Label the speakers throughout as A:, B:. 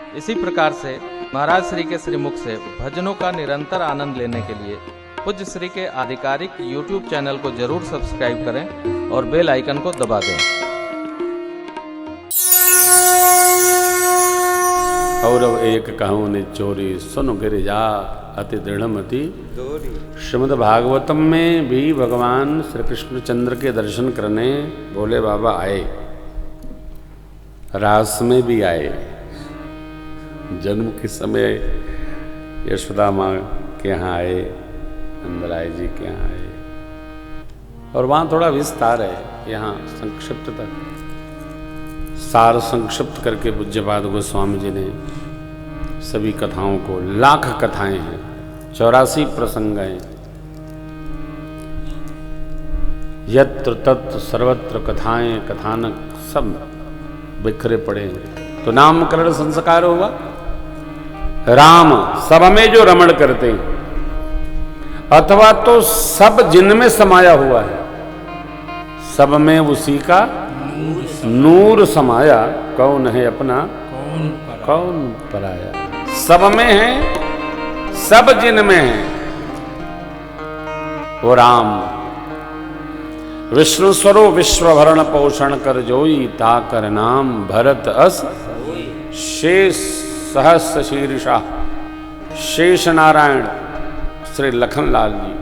A: इसी प्रकार से महाराज श्री के श्रीमुख से भजनों का निरंतर आनंद लेने के लिए पूज्य श्री के आधिकारिक YouTube चैनल को जरूर सब्सक्राइब करें और बेल आइकन को दबा दें।
B: औरव एक कहूँ ने चोरी सुन गिरिजा अति दृढ़मति। श्रीमद् भागवतम में भी भगवान श्री कृष्णचंद्र के दर्शन करने भोले बाबा आए, रास में भी आए। जन्म के समय यशोदा माँ के यहाँ आए, नंदराय जी के यहाँ आए, और वहाँ थोड़ा विस्तार है, यहाँ संक्षिप्तता सार संक्षिप्त करके पूज्यपाद गोस्वामी जी ने सभी कथाओं को, लाख कथाएं हैं, 84 प्रसंग हैं, यत्र तत्र सर्वत्र कथाएं कथानक सब बिखरे पड़े हैं। तो नामकरण संस्कार हुआ। राम सब में जो रमण करते हैं, अथवा तो सब जिनमें समाया हुआ है, सब में उसी का नूर समाया, कौन है अपना कौन पराया। सब में है, सब जिन में है वो राम। विष्णु स्वरो विश्वभरण पोषण कर जोई, ताकर नाम भरत अस शेष सहस्र शीर्षा। शेष नारायण श्री लखनलाल जी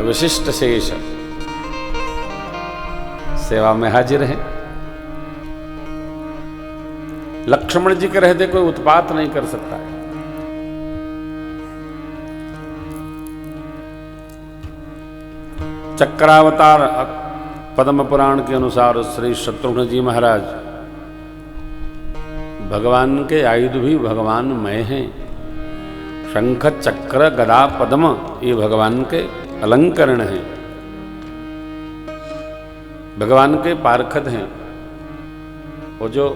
B: विशिष्ट शेष सेवा में हाजिर हैं। लक्ष्मण जी के रहते कोई उत्पात नहीं कर सकता है। चक्रावतार पद्म पुराण के अनुसार श्री शत्रुघ्न जी महाराज, भगवान के आयुध भी भगवानमय हैं। शंख चक्र गदा पद्म ये भगवान के अलंकरण हैं, भगवान के पार्षद हैं। वो जो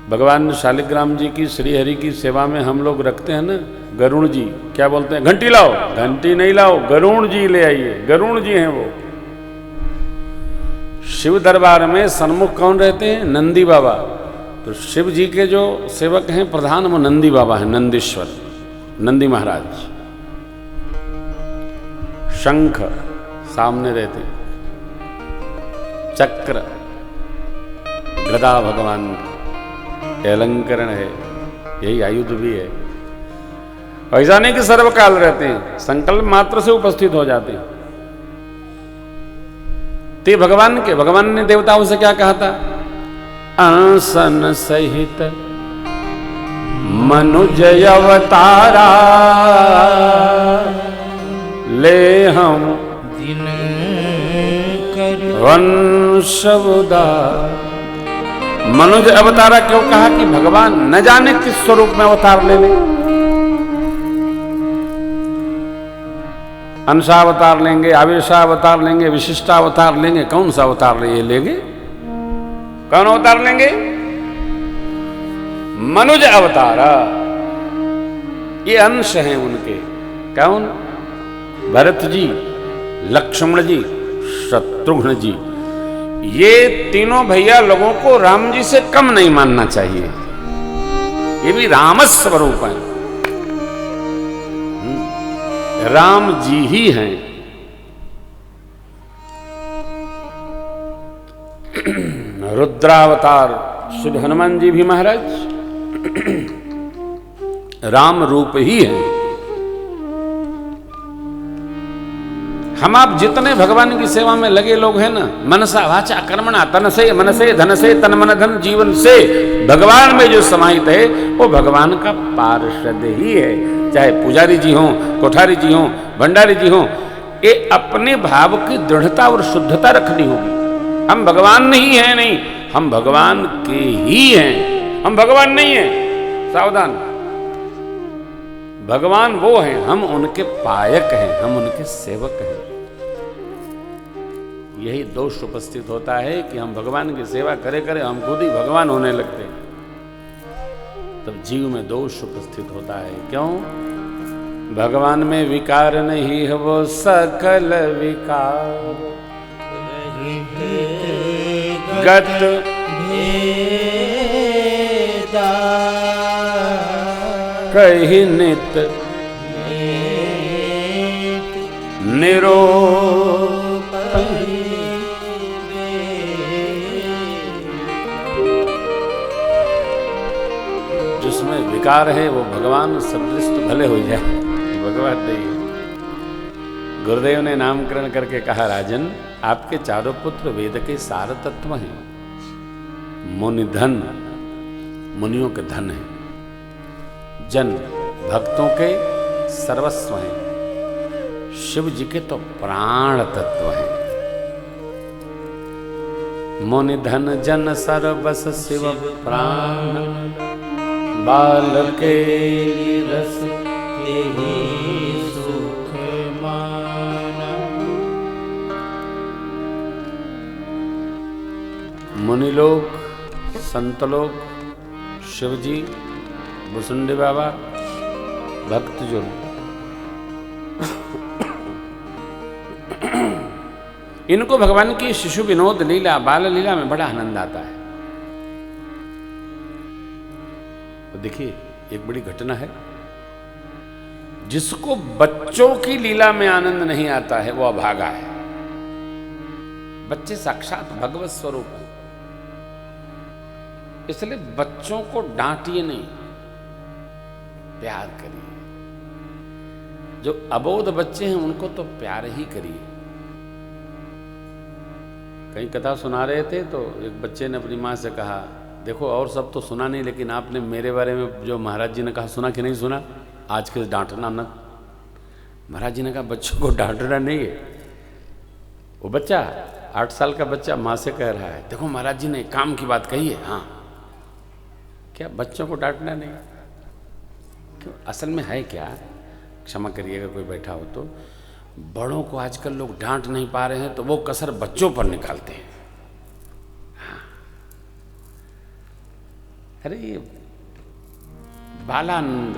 B: भगवान शालिग्राम जी की श्रीहरि की सेवा में हम लोग रखते हैं ना, गरुण जी, क्या बोलते हैं, घंटी लाओ, घंटी नहीं लाओ, गरुण जी ले आइए, गरुण जी हैं वो। शिव दरबार में सन्मुख कौन रहते हैं, नंदी बाबा। तो शिव जी के जो सेवक हैं प्रधान, वो नंदी बाबा हैं, नंदीश्वर, नंदी महाराज। शंख सामने रहते, चक्र गदा भगवान का अलंकरण है, यही आयुध भी है। ऐसा नहीं कि सर्वकाल रहते हैं, संकल्प मात्र से उपस्थित हो जाते हैं। ते भगवान ने देवताओं से क्या कहा था, आसन सहित मनुज अवतारा, ले हम दिन वंशवदा। मनुज अवतारा क्यों कहा कि भगवान न जाने किस स्वरूप में अवतार ले लें। अंशावतार लेंगे, आवेशावतार लेंगे, विशिष्टावतार लेंगे, कौन सा अवतार लेंगे, कौन अवतार लेंगे, मनुज अवतारा। ये अंश हैं उनके, कौन, भरत जी, लक्ष्मण जी, शत्रुघ्न जी। ये तीनों भैया लोगों को राम जी से कम नहीं मानना चाहिए, ये भी राम स्वरूप हैं, राम जी ही हैं। रुद्रावतार श्री हनुमान जी भी महाराज राम रूप ही हैं। हम आप जितने भगवान की सेवा में लगे लोग हैं ना, मनसा वाचा कर्मणा, तन से मन से धन से, तन मन धन जीवन से भगवान में जो समाहित है वो भगवान का पार्षद ही है। चाहे पुजारी जी हों, कोठारी जी हों, भंडारी जी हों, ये अपने भाव की दृढ़ता और शुद्धता रखनी होगी। हम भगवान नहीं हैं, नहीं, हम भगवान के ही हैं, हम भगवान नहीं हैं, सावधान। भगवान वो हैं, हम उनके पायक हैं, हम उनके सेवक हैं। यही दोष उपस्थित होता है कि हम भगवान की सेवा करे करे हम खुद ही भगवान होने लगते हैं, तब जीव में दोष उपस्थित होता है। क्यों? भगवान में विकार नहीं है, वो सकल विकार गत कहि नित निरोपहि। जिसमें विकार है वो भगवान सदृश भले हो जाए, भगवान नहीं। गुरुदेव ने नामकरण करके कहा, राजन आपके चारों पुत्र वेद के सार तत्व हैं, मुनि धन, मुनियों के धन हैं, जन भक्तों के सर्वस्व हैं, शिव जी के तो प्राण तत्व हैं। मुनि धन जन सर्वस शिव प्राण, बाल के रस तेहि सुख माना। मुनि लोग, संत लोग, शिव जी, भुसुंडी बाबा, भक्तजन, इनको भगवान की शिशु विनोद लीला, बाल लीला में बड़ा आनंद आता है। तो देखिए एक बड़ी घटना है, जिसको बच्चों की लीला में आनंद नहीं आता है वो अभागा है। बच्चे साक्षात भगवत स्वरूप है, इसलिए बच्चों को डांटिए नहीं, प्यार करिए। जो अबोध बच्चे हैं उनको तो प्यार ही करिए। कहीं कथा सुना रहे थे तो एक बच्चे ने अपनी माँ से कहा, देखो और सब तो सुना नहीं, लेकिन आपने मेरे बारे में जो महाराज जी ने कहा सुना कि नहीं सुना? आज के डांटना न। महाराज जी ने कहा बच्चों को डांटना नहीं है। वो बच्चा 8 साल का बच्चा माँ से कह रहा है, देखो महाराज जी ने काम की बात कही है। हाँ, क्या बच्चों को डांटना नहीं? क्यों? असल में है क्या, क्षमा करिएगा कोई बैठा हो तो, बड़ों को आजकल लोग डांट नहीं पा रहे हैं तो वो कसर बच्चों पर निकालते हैं। हाँ। अरे ये बालानंद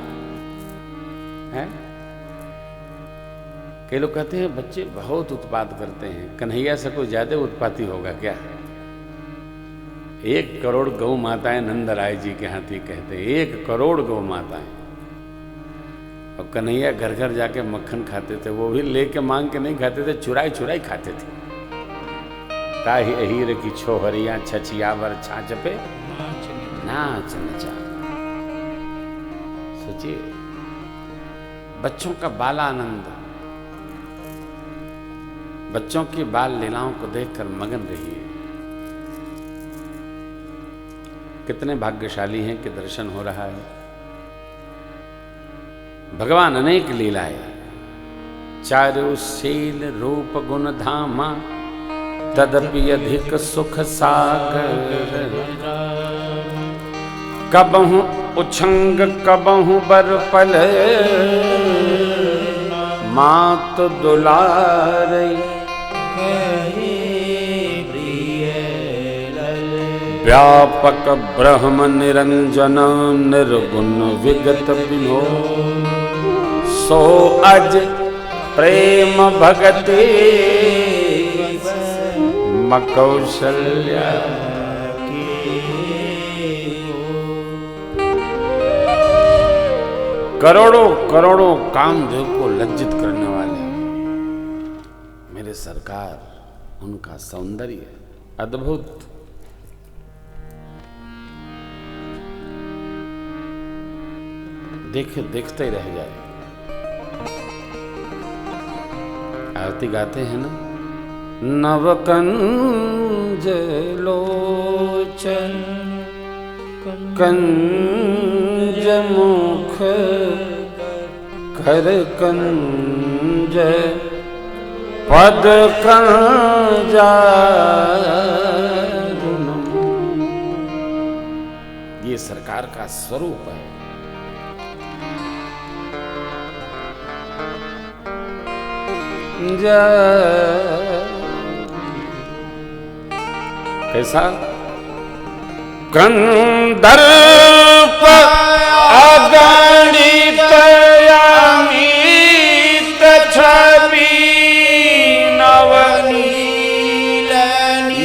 B: है। कई लोग कहते हैं बच्चे बहुत उत्पात करते हैं, कन्हैया से कोई ज्यादा उत्पाती होगा क्या? 1 करोड़ गौ माताएं नंदराय जी के हाथी कहते हैं, 1 करोड़ गौ माताएं। और कन्हैया घर घर जाके मक्खन खाते थे, वो भी लेके मांग के नहीं खाते थे, चुराई चुराई खाते थे। ताही हीर की छोहरियां छछियावर छाछ पे नाच नचा। सोचिए बच्चों का बालानंद, बच्चों की बाल लीलाओं को देखकर मगन रहिए। कितने भाग्यशाली हैं कि दर्शन हो रहा है। भगवान अनेक लीलाएं, चारु शील रूप गुण धामा, तदपि अधिक सुख सागर। कबहु उछंग कबहु बरपल, मात दुलारई व्यापक ब्रह्म निरंजन, निर्गुण विगत विनोद। सो अज प्रेम भगति मकौशल्या। करोड़ों करोड़ों कामदेव को लज्जित करने वाले मेरे सरकार, उनका सौंदर्य अद्भुत। देखते ही रह जाए। आरती गाते हैं ना, नवकंज लोचन कंज मुख कर कंज पद कंजा। ये सरकार का स्वरूप है। कैसा कंदर्प अगणित अमित छवि नवनील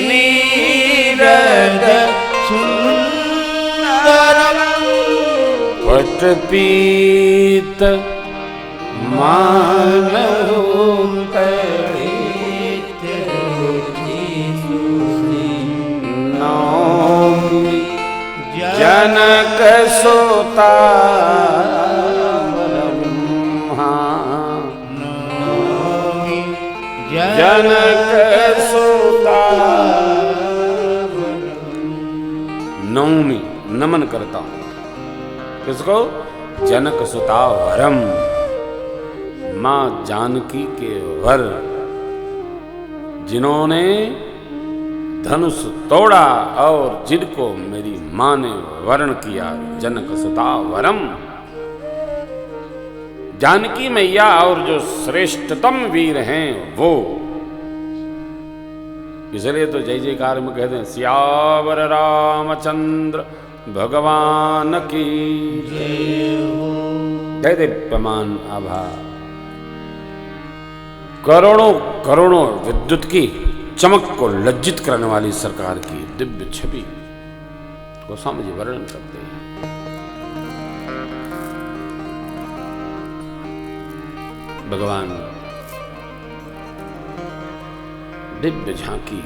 B: नीरद सुंदर वट पीत मानहु नौमी जनक सुता जनक सुता नौमी नमन करता हूं किसको? जनक सुता वरम, मां जानकी के वर जिन्होंने धनुष तोड़ा और जिनको मेरी मां ने वर्ण किया। जनक सुता वरम, जानकी मैया और जो श्रेष्ठतम वीर हैं वो। इसलिए तो जय जयकार में कहते हैं सियावर रामचंद्र भगवान की जय। दीप्यमान आभा, करोड़ों करोड़ों विद्युत की चमक को लज्जित करने वाली सरकार की दिव्य छवि गोस्वामी जी वर्णन करते हैं। भगवान दिव्य झांकी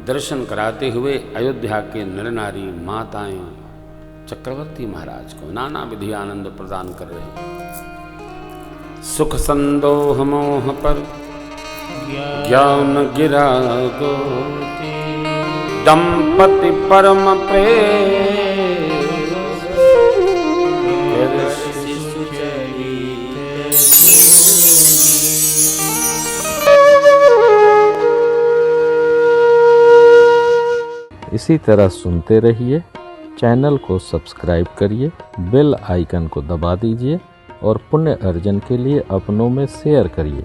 B: दर्शन कराते हुए अयोध्या के नर नारी माताएं चक्रवर्ती महाराज को नाना विधि आनंद प्रदान कर रहे हैं। सुख संदोह मोह पर ज्ञान गिरा गो, दंपति परम प्रेम
A: इसी तरह सुनते रहिए। चैनल को सब्सक्राइब करिए, बेल आइकन को दबा दीजिए और पुण्य अर्जन के लिए अपनों में शेयर करिए।